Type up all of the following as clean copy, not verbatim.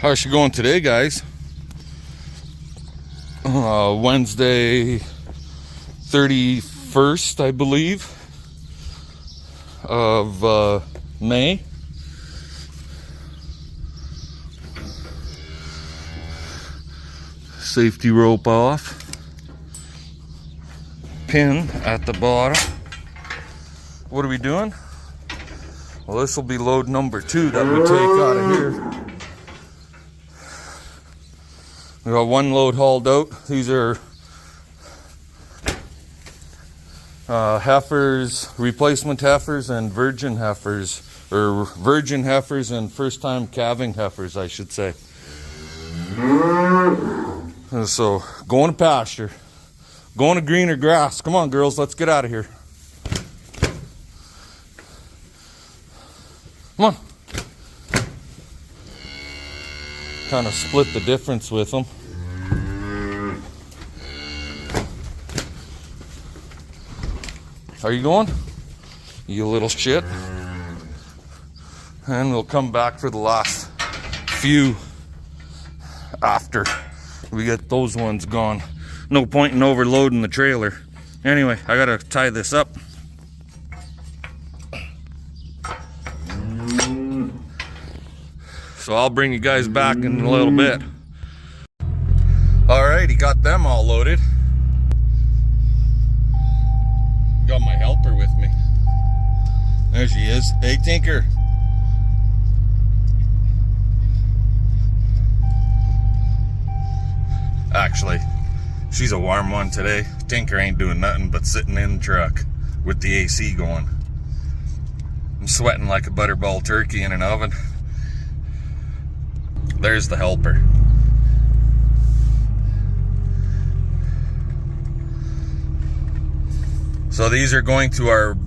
How's she going today, guys? Wednesday 31st, I believe, of May. Safety rope off. Pin at the bottom. What are we doing? Well, this will be load number 2 that we take out of here. We got one load hauled out. These are heifers, replacement heifers, and virgin heifers, or virgin heifers and first-time calving heifers, I should say. So, going to pasture, going to greener grass. Come on, girls, let's get out of here. Come on. Kind of split the difference with them. Are you going? You little shit. And we'll come back for the last few after we get those ones gone. No point in overloading the trailer. Anyway, I gotta tie this up. So I'll bring you guys back in a little bit. Alrighty, got them all loaded. Got my helper with me. There she is. Hey, Tinker. Actually, she's a warm one today. Tinker ain't doing nothing but sitting in the truck with the AC going. I'm sweating like a butterball turkey in an oven. There's the helper. So these are going to our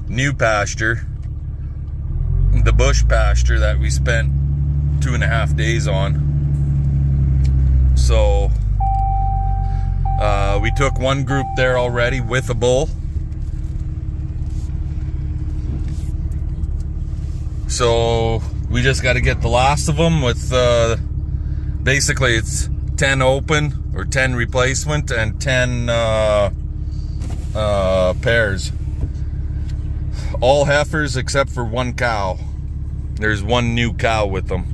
new pasture, the bush pasture that we spent 2.5 days on. So we took one group there already with a bull. So we just got to get the last of them with, basically it's 10 open or 10 replacement and 10 pairs. All heifers except for one cow. There's one new cow with them.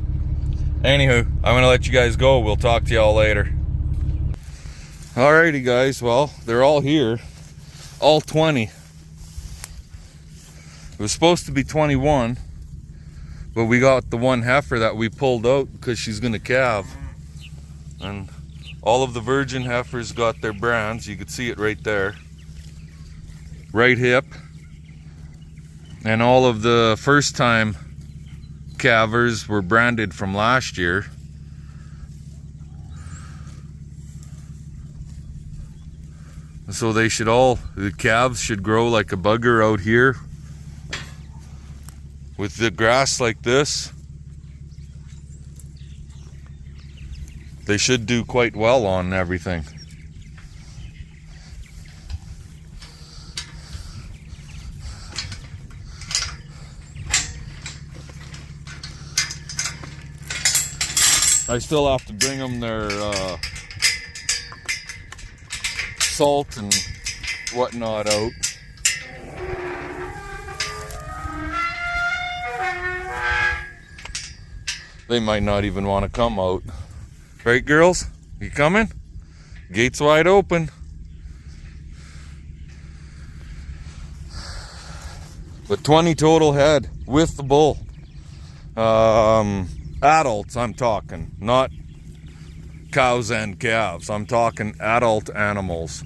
Anywho, I'm gonna let you guys go. We'll talk to y'all later. Alrighty guys, well, they're all here. All 20. It was supposed to be 21. But we got the one heifer that we pulled out because she's gonna calve. And all of the virgin heifers got their brands. You could see it right there. Right hip. And all of the first time calvers were branded from last year. So they should all, the calves should grow like a bugger out here. With the grass like this, they should do quite well on everything. I still have to bring them their salt and whatnot out. They might not even want to come out. Right, girls? You coming? Gates wide open. But 20 total head with the bull. Adults, I'm talking. Not cows and calves. I'm talking adult animals.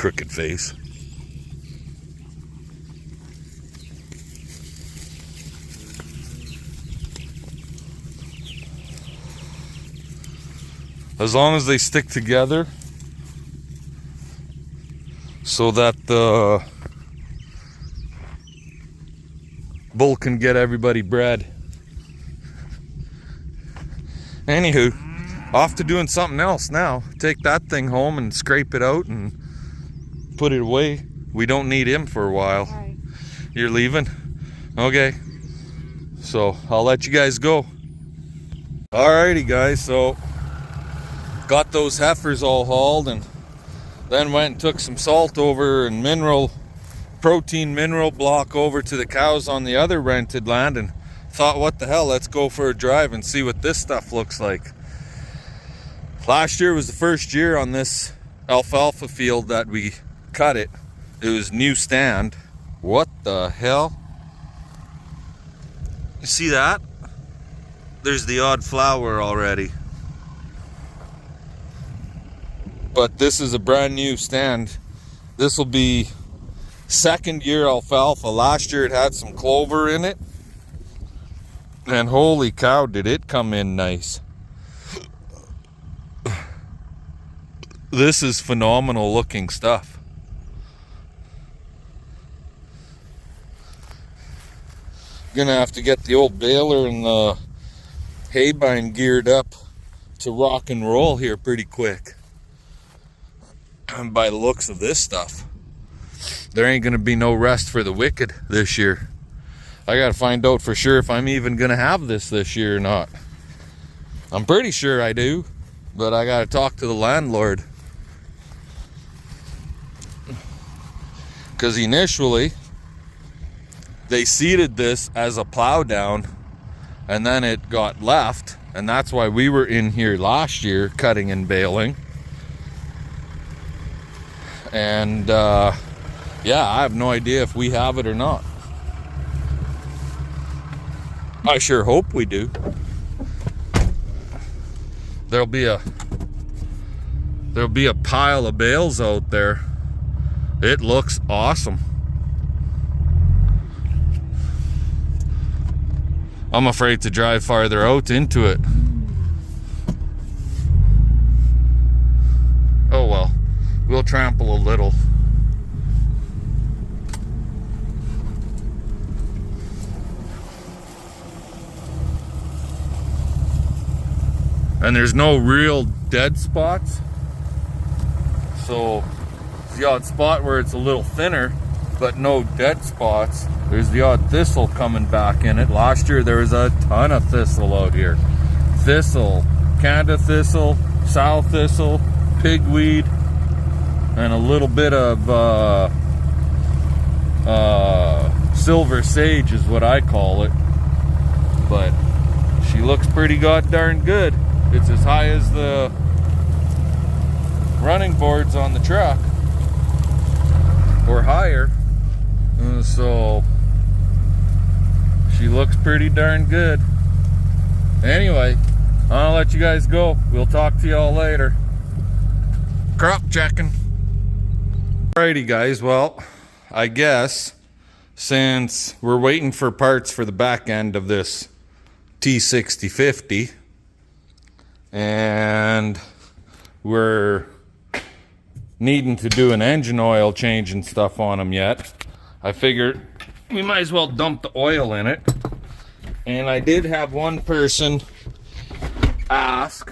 crooked face. As long as they stick together so that the bull can get everybody bred. Anywho, off to doing something else now. Take that thing home and scrape it out and put it away. We don't need him for a while. Right. You're leaving? Okay. So I'll let you guys go. Alrighty guys, so got those heifers all hauled and then went and took some salt over and protein mineral block over to the cows on the other rented land and thought, what the hell, let's go for a drive and see what this stuff looks like. Last year was the first year on this alfalfa field that we cut it. It was new stand. What the hell? You see that? There's the odd flower already. But this is a brand new stand. This will be second year alfalfa. Last year it had some clover in it. And holy cow, did it come in nice. This is phenomenal looking stuff. Gonna have to get the old baler and the hay bind geared up to rock and roll here pretty quick. And by the looks of this stuff, there ain't gonna be no rest for the wicked this year. I gotta find out for sure if I'm even gonna have this year or not. I'm pretty sure I do, but I gotta talk to the landlord. Because initially, they seeded this as a plow down, and then it got left, and that's why we were in here last year cutting and baling. And yeah, I have no idea if we have it or not. I sure hope we do. There'll be a pile of bales out there. It looks awesome. I'm afraid to drive farther out into it. Oh well, we'll trample a little. And there's no real dead spots. So, it's the odd spot where it's a little thinner, but no dead spots. There's the odd thistle coming back in it. Last year there was a ton of thistle out here. Thistle, Canada thistle, sow thistle, pigweed, and a little bit of silver sage is what I call it. But she looks pretty god-darn good. It's as high as the running boards on the truck, or higher. So she looks pretty darn good. Anyway, I'll let you guys go. We'll talk to y'all later. Crop checking. Alrighty guys, well, I guess since we're waiting for parts for the back end of this T6050, and we're needing to do an engine oil change and stuff on them yet, I figured we might as well dump the oil in it. And I did have one person ask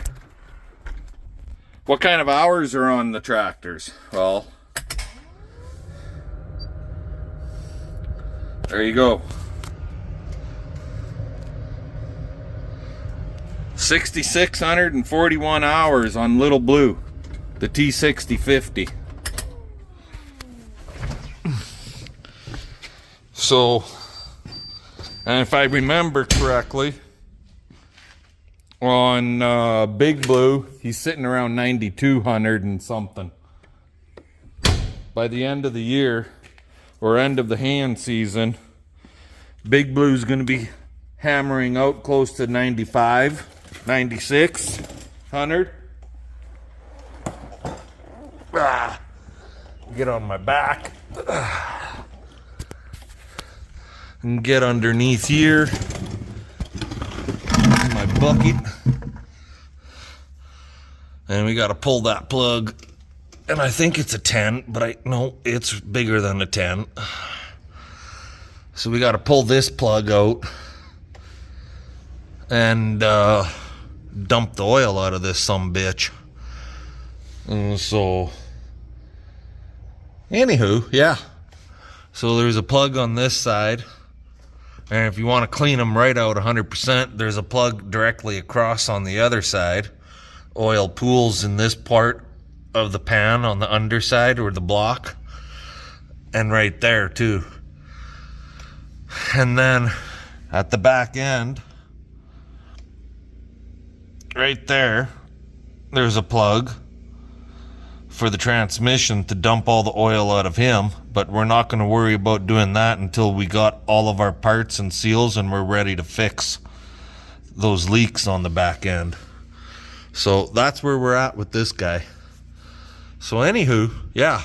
what kind of hours are on the tractors. Well, there you go. 6,641 hours on Little Blue, the T6050. So, and if I remember correctly, on Big Blue, he's sitting around 9,200 and something. By the end of the year, or end of the hand season, Big Blue's going to be hammering out close to 95, 9600. get on my back and get underneath here my bucket, and we got to pull that plug, and I think it's a 10, but no, it's bigger than a 10. So we got to pull this plug out and dump the oil out of this sumbitch. And so anywho, yeah, so there's a plug on this side, and if you want to clean them right out 100%, there's a plug directly across on the other side. Oil pools in this part of the pan on the underside or the block, and right there too. And then at the back end, right there, there's a plug for the transmission to dump all the oil out of him, but we're not going to worry about doing that until we got all of our parts and seals and we're ready to fix those leaks on the back end. So that's where we're at with this guy. So anywho, yeah,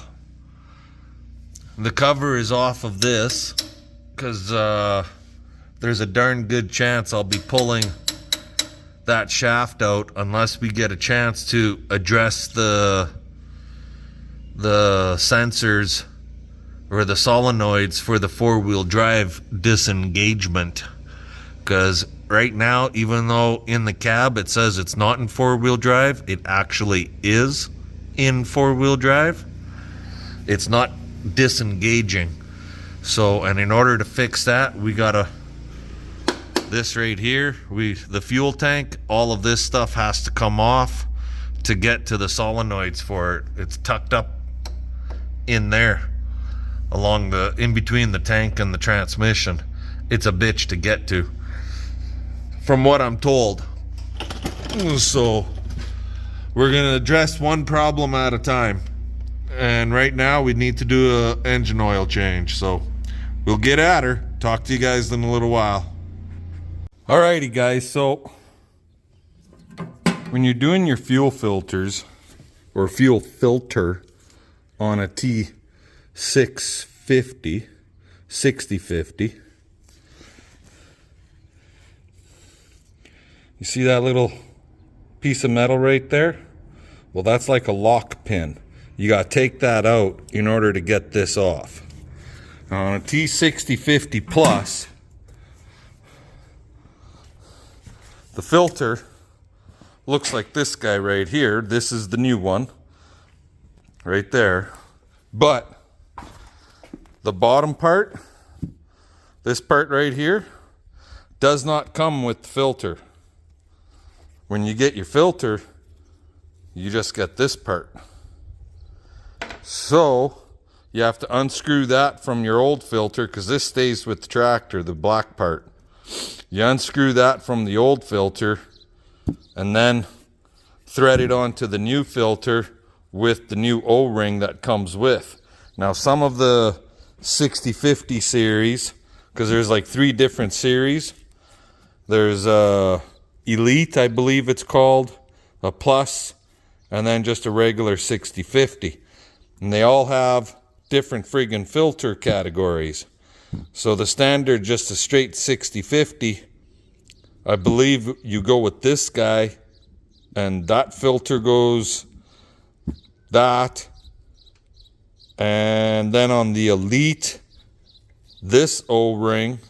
the cover is off of this because there's a darn good chance I'll be pulling that shaft out unless we get a chance to address the sensors or the solenoids for the four-wheel drive disengagement. Because right now, even though in the cab it says it's not in four-wheel drive, it actually is in four-wheel drive. It's not disengaging. So, and in order to fix that, we gotta, this right here, the fuel tank, all of this stuff has to come off to get to the solenoids for it. It's tucked up in there along in between the tank and the transmission. It's a bitch to get to, from what I'm told. So we're gonna address one problem at a time, and right now we need to do a engine oil change. So we'll get at her. Talk to you guys in a little while. Alrighty guys, so when you're doing your fuel filters or fuel filter on a T650, 6050, you see that little piece of metal right there? Well, that's like a lock pin. You got to take that out in order to get this off. Now, on a T6050 Plus, the filter looks like this guy right here. This is the new one right there. But the bottom part, this part right here, does not come with the filter. When you get your filter, you just get this part. So you have to unscrew that from your old filter, because this stays with the tractor, the black part. You unscrew that from the old filter and then thread it onto the new filter with the new O-ring that comes with. Now, some of the 6050 series, because there's like 3 different series. There's Elite, I believe it's called, a Plus, and then just a regular 6050. And they all have different friggin' filter categories. So the standard, just a straight 6050, I believe you go with this guy, and that filter goes that. And then on the Elite, this O-ring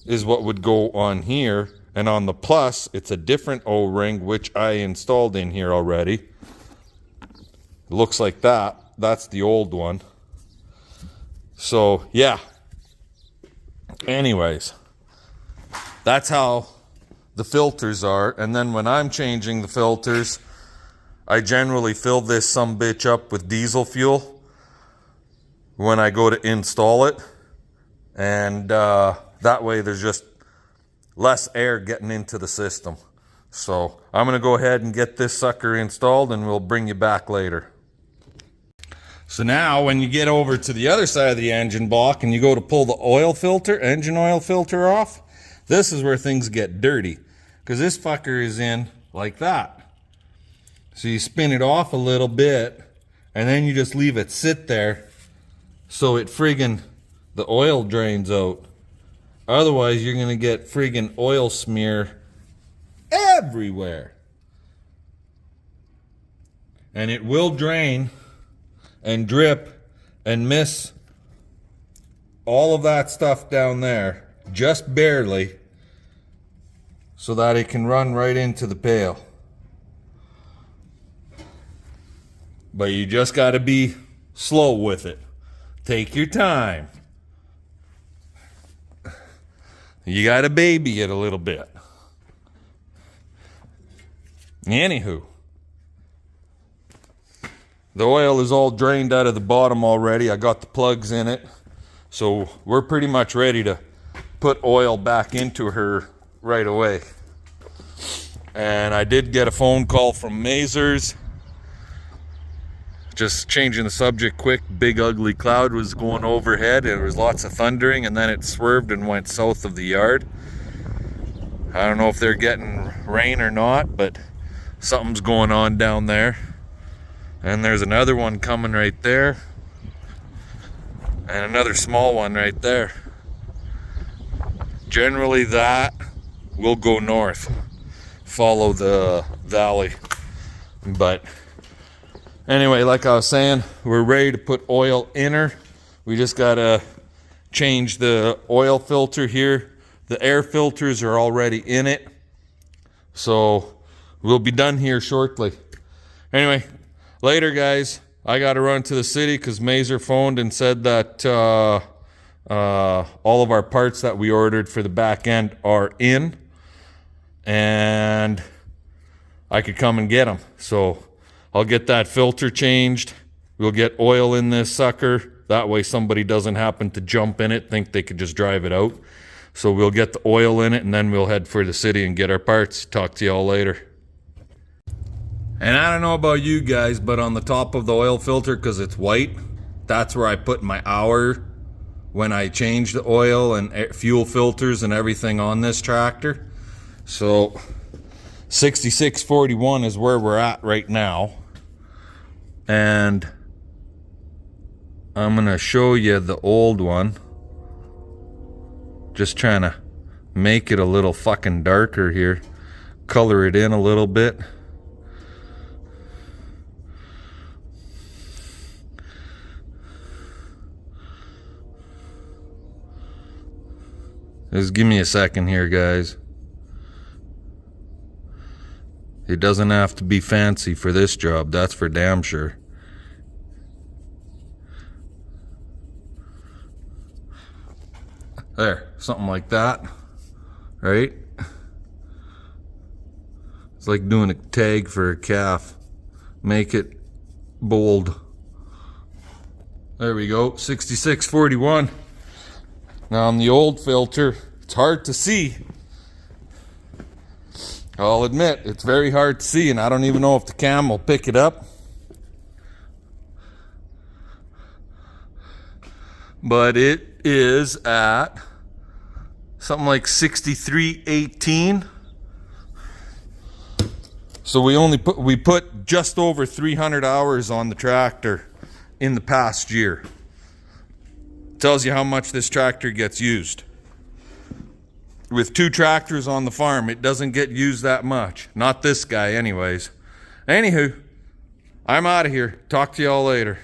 is what would go on here. And on the Plus, it's a different O-ring, which I installed in here already. It looks like that. That's the old one. So, yeah. Anyways, that's how the filters are. And then when I'm changing the filters, I generally fill this sumbitch up with diesel fuel when I go to install it. And that way there's just less air getting into the system. So I'm going to go ahead and get this sucker installed, and we'll bring you back later. So now when you get over to the other side of the engine block and you go to pull the oil filter, engine oil filter off, this is where things get dirty, because this fucker is in like that. So you spin it off a little bit, and then you just leave it sit there so it friggin' the oil drains out. Otherwise, you're gonna get friggin' oil smear everywhere. And it will drain and drip and miss all of that stuff down there, just barely, so that it can run right into the pail. But you just gotta be slow with it. Take your time. You gotta baby it a little bit. Anywho, the oil is all drained out of the bottom already. I got the plugs in it. So we're pretty much ready to put oil back into her right away. And I did get a phone call from Mazers. Just changing the subject quick, big ugly cloud was going overhead and there was lots of thundering, and then it swerved and went south of the yard. I don't know if they're getting rain or not, but something's going on down there. And there's another one coming right there. And another small one right there. Generally that will go north, follow the valley. But anyway, like I was saying, we're ready to put oil in her. We just gotta change the oil filter here. The air filters are already in it. So we'll be done here shortly. Anyway, later guys. I gotta run to the city because Mazer phoned and said that all of our parts that we ordered for the back end are in. And I could come and get them. So I'll get that filter changed. We'll get oil in this sucker. That way somebody doesn't happen to jump in it, think they could just drive it out. So we'll get the oil in it and then we'll head for the city and get our parts. Talk to y'all later. And I don't know about you guys, but on the top of the oil filter, because it's white, that's where I put my hour when I change the oil and fuel filters and everything on this tractor. So 6641 is where we're at right now. And I'm gonna show you the old one. Just trying to make it a little fucking darker here. Color it in a little bit. Just give me a second here, guys. It doesn't have to be fancy for this job, that's for damn sure. There, something like that, right? It's like doing a tag for a calf. Make it bold. There we go, 6641. Now on the old filter, it's hard to see. I'll admit, it's very hard to see, and I don't even know if the cam will pick it up. But it is at something like 6318. So we put just over 300 hours on the tractor in the past year. Tells you how much this tractor gets used. With 2 tractors on the farm, it doesn't get used that much. Not this guy anyways. Anywho, I'm out of here. Talk to y'all later.